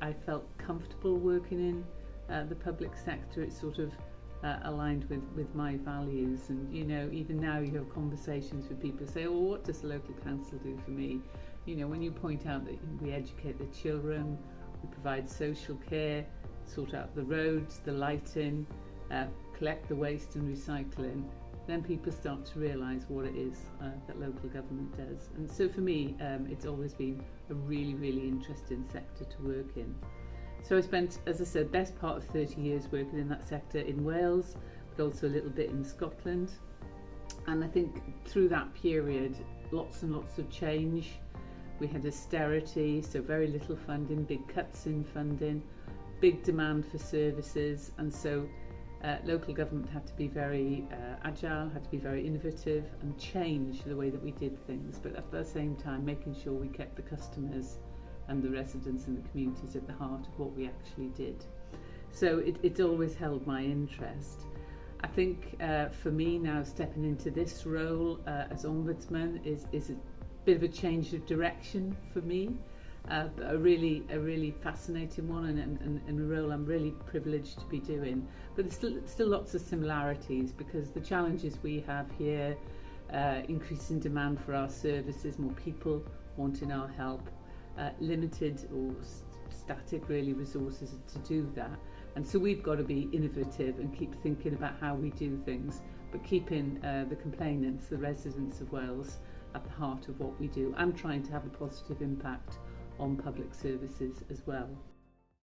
I felt comfortable working in the public sector. It sort of aligned with my values, and even now you have conversations with people who say, oh, what does the local council do for me? When you point out that we educate the children, we provide social care, sort out the roads, the lighting, collect the waste and recycling, then people start to realise what it is that local government does. And so for me, it's always been a really, really interesting sector to work in. So I spent, as I said, best part of 30 years working in that sector in Wales, but also a little bit in Scotland. And I think through that period, lots and lots of change. We had austerity, so very little funding, big cuts in funding, big demand for services, and so local government had to be very agile, had to be very innovative and change the way that we did things, but at the same time making sure we kept the customers and the residents and the communities at the heart of what we actually did. So it's always held my interest. I think for me now, stepping into this role as Ombudsman is a bit of a change of direction for me. But a really fascinating one, and a role I'm really privileged to be doing. But there's still lots of similarities, because the challenges we have here, increasing demand for our services, more people wanting our help, limited or static really resources to do that. And so we've got to be innovative and keep thinking about how we do things, but keeping the complainants, the residents of Wales, at the heart of what we do, and trying to have a positive impact on public services as well.